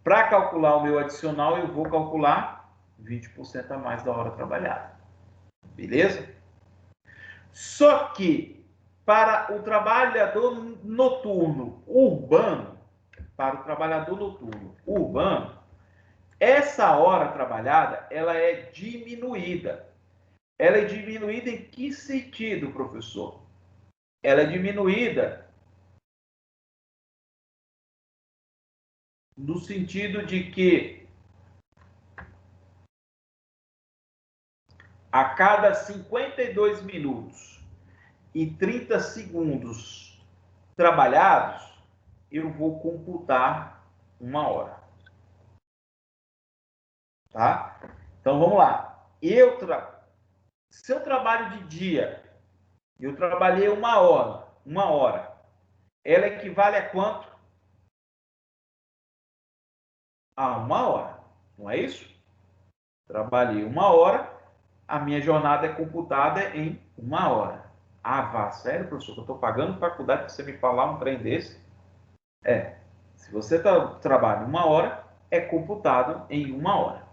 Para calcular o meu adicional, eu vou calcular 20% a mais da hora trabalhada. Beleza? Só que, para o trabalhador noturno urbano, essa hora trabalhada, ela é diminuída. Ela é diminuída em que sentido, professor? Ela é diminuída no sentido de que a cada 52 minutos e 30 segundos trabalhados, eu vou computar uma hora. Tá? Então, vamos lá. Se eu trabalho de dia, eu trabalhei uma hora, ela equivale a quanto? A uma hora, não é isso? Trabalhei uma hora, a minha jornada é computada em uma hora. Ah, vá, sério, professor, que eu estou pagando faculdade para você me falar um trem desse? Se você trabalha uma hora, é computado em uma hora.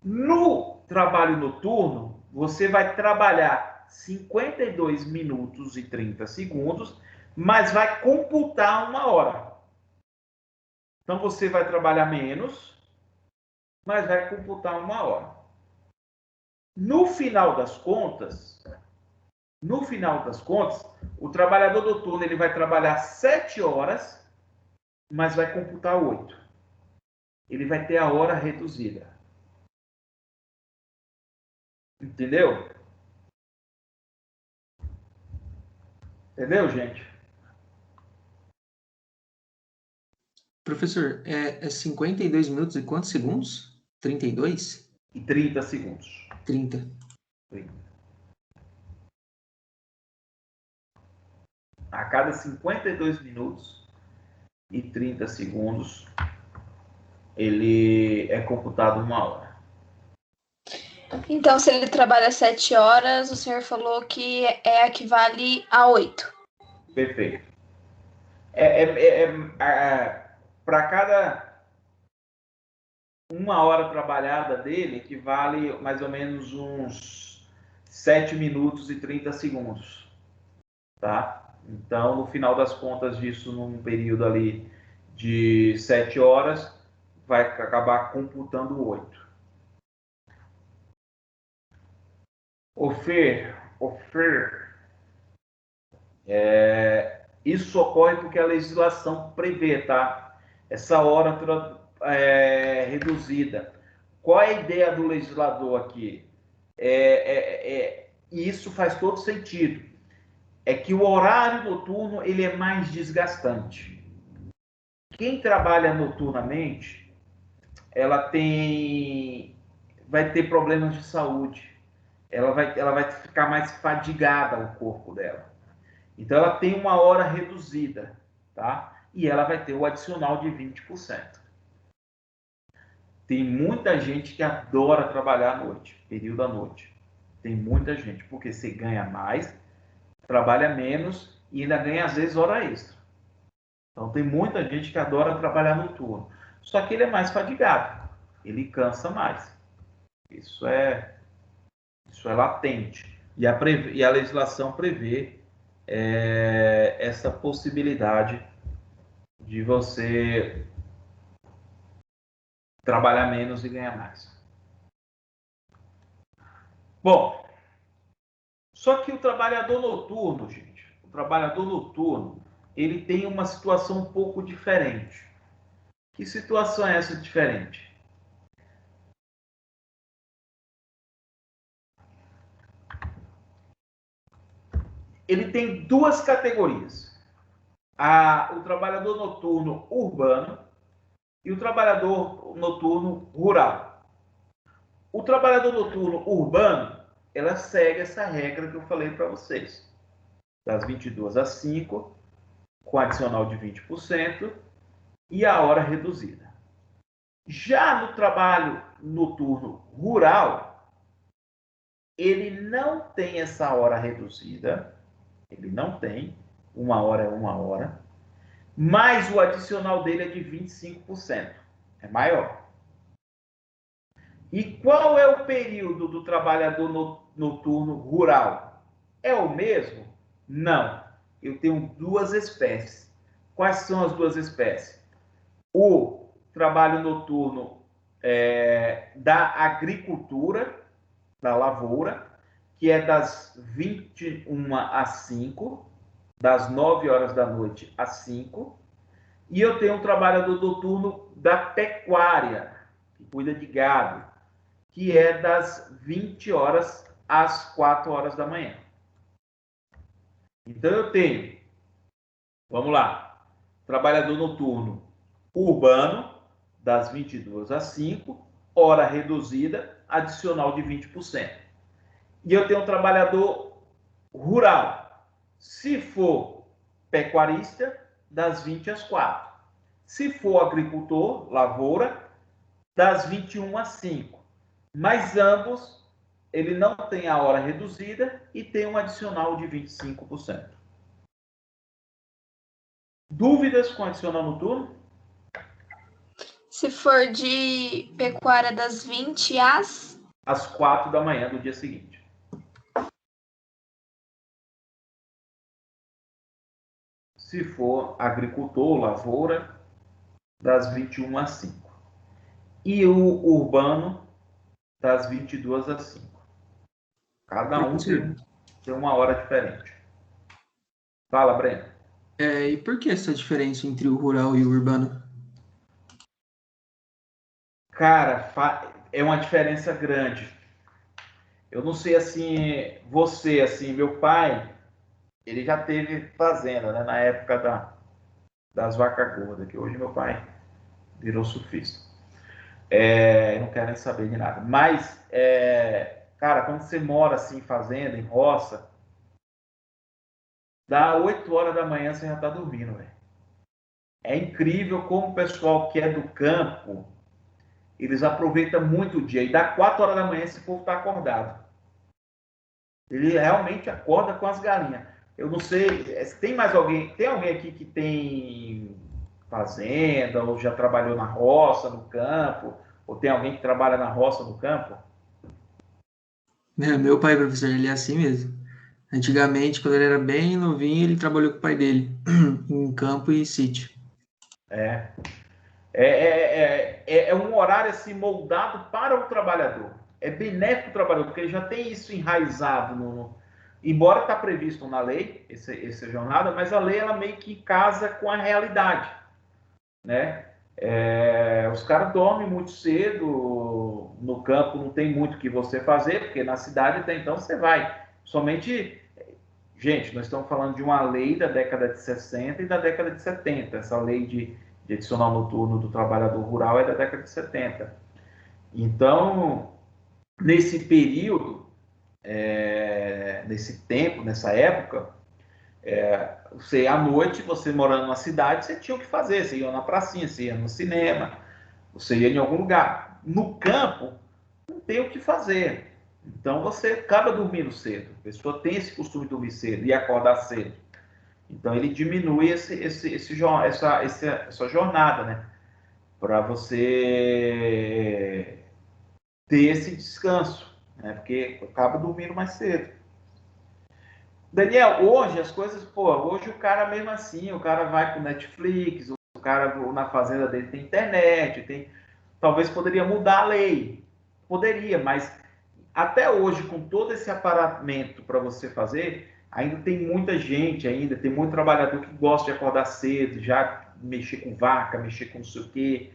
No trabalho noturno, você vai trabalhar 52 minutos e 30 segundos, mas vai computar uma hora. Então, você vai trabalhar menos, mas vai computar uma hora. No final das contas, o trabalhador noturno ele vai trabalhar 7 horas, mas vai computar 8. Ele vai ter a hora reduzida. Entendeu? Entendeu, gente? Professor, é 52 minutos e quantos segundos? 32? E 30 segundos. 30. 30. A cada 52 minutos e 30 segundos, ele é computado uma hora. Então, se ele trabalha 7 horas, o senhor falou que equivale a 8. Perfeito. Para cada uma hora trabalhada dele, equivale mais ou menos uns 7 minutos e 30 segundos. Tá? Então, no final das contas disso, num período ali de 7 horas, vai acabar computando 8. Isso ocorre porque a legislação prevê, tá? Essa hora reduzida. Qual é a ideia do legislador aqui? E isso faz todo sentido. É que o horário noturno ele é mais desgastante. Quem trabalha noturnamente, ela vai ter problemas de saúde. ela vai ficar mais fadigada o corpo dela. Então, ela tem uma hora reduzida, tá? E ela vai ter o adicional de 20%. Tem muita gente que adora trabalhar à noite, período à noite. Tem muita gente, porque você ganha mais, trabalha menos e ainda ganha, às vezes, hora extra. Então, tem muita gente que adora trabalhar noturno. Só que ele é mais fadigado, ele cansa mais. Isso é latente. E a legislação prevê essa possibilidade de você trabalhar menos e ganhar mais. Bom, só que o trabalhador noturno, gente, ele tem uma situação um pouco diferente. Que situação é essa diferente? Ele tem duas categorias. O trabalhador noturno urbano e o trabalhador noturno rural. O trabalhador noturno urbano, ela segue essa regra que eu falei para vocês. Das 22 às 5, com adicional de 20% e a hora reduzida. Já no trabalho noturno rural, ele não tem essa hora reduzida, ele não tem, 1 hora é 1 hora, mas o adicional dele é de 25%, é maior. E qual é o período do trabalhador noturno rural? É o mesmo? Não. Eu tenho duas espécies. Quais são as duas espécies? O trabalho noturno da agricultura, da lavoura, que é das 21 às 5, das 9 horas da noite às 5. E eu tenho um trabalhador noturno da pecuária, que cuida de gado, que é das 20 horas às 4 horas da manhã. Então eu tenho, vamos lá, trabalhador noturno urbano, das 22 às 5, hora reduzida, adicional de 20%. E eu tenho um trabalhador rural. Se for pecuarista, das 20 às 4. Se for agricultor, lavoura, das 21 às 5. Mas ambos, ele não tem a hora reduzida e tem um adicional de 25%. Dúvidas com adicional noturno? Se for de pecuária das 20 às 4 da manhã do dia seguinte. Se for agricultor, lavoura, das 21 às 5. E o urbano, das 22 às 5. Cada um tem uma hora diferente. Fala, Breno. E por que essa diferença entre o rural e o urbano? Cara, é uma diferença grande. Eu não sei, assim, você, assim, meu pai, ele já teve fazenda, né, na época das vacas gordas, que hoje meu pai virou surfista. Não quero nem saber de nada. Mas, cara, quando você mora assim, em fazenda, em roça, dá 8 horas da manhã você já tá dormindo, velho. É incrível como o pessoal que é do campo, eles aproveitam muito o dia. E dá 4 horas da manhã esse povo tá acordado. Ele realmente acorda com as galinhas. Eu não sei, se tem mais alguém, tem alguém aqui que tem fazenda, ou já trabalhou na roça, no campo, ou tem alguém que trabalha na roça, no campo? Meu pai, professor, ele é assim mesmo. Antigamente, quando ele era bem novinho, ele trabalhou com o pai dele, em campo e sítio. É um horário assim, moldado para o trabalhador. É benéfico para o trabalhador, porque ele já tem isso enraizado. Embora está previsto na lei, essa jornada, mas a lei ela meio que casa com a realidade. Né? Os caras dormem muito cedo, no campo não tem muito o que você fazer, porque na cidade até então você vai. Somente, gente, nós estamos falando de uma lei da década de 60 e da década de 70. Essa lei de adicional noturno do trabalhador rural é da década de 70. Então, nesse período, nesse tempo, nessa época, você à noite, você morando numa cidade, você tinha o que fazer. Você ia na pracinha, você ia no cinema, você ia em algum lugar. No campo, não tem o que fazer. Então você acaba dormindo cedo. A pessoa tem esse costume de dormir cedo e acordar cedo. Então ele diminui essa jornada, né? Para você ter esse descanso, né? Porque acaba dormindo mais cedo. Daniel, hoje as coisas, hoje o cara mesmo assim, o cara vai pro Netflix, o cara na fazenda dele tem internet, talvez poderia mudar a lei. Poderia, mas até hoje, com todo esse aparatamento para você fazer, ainda tem muita gente, tem muito trabalhador que gosta de acordar cedo, já mexer com vaca, mexer com não sei o quê.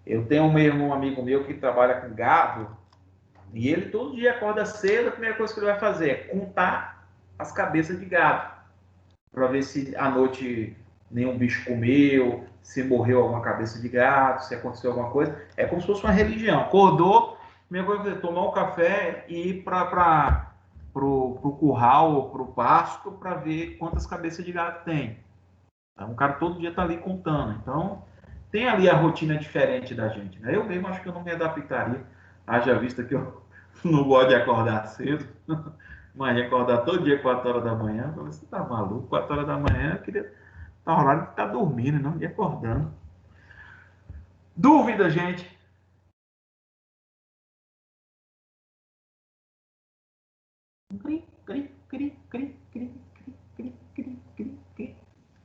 Eu tenho um amigo meu que trabalha com gado, e ele todo dia acorda cedo, a primeira coisa que ele vai fazer é contar as cabeças de gado, para ver se à noite nenhum bicho comeu, se morreu alguma cabeça de gado, se aconteceu alguma coisa. É como se fosse uma religião. Acordou, primeira coisa que fazer, tomar um café e ir para o curral ou para o pasto para ver quantas cabeças de gado tem. Então, o cara todo dia está ali contando. Então, tem ali a rotina diferente da gente, né? Eu mesmo acho que eu não me adaptaria, haja vista que eu não gosto de acordar cedo. Mas acordar todo dia 4 horas da manhã, você tá maluco? 4 horas da manhã, eu queria estar no horário de estar dormindo, não de acordando. Dúvida, gente?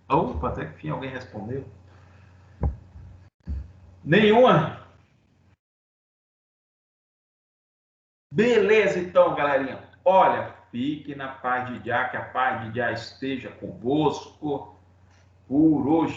Opa, até que enfim alguém respondeu. Nenhuma? Beleza, então, galerinha. Olha, fique na paz de Já, que a paz de Já esteja convosco por hoje.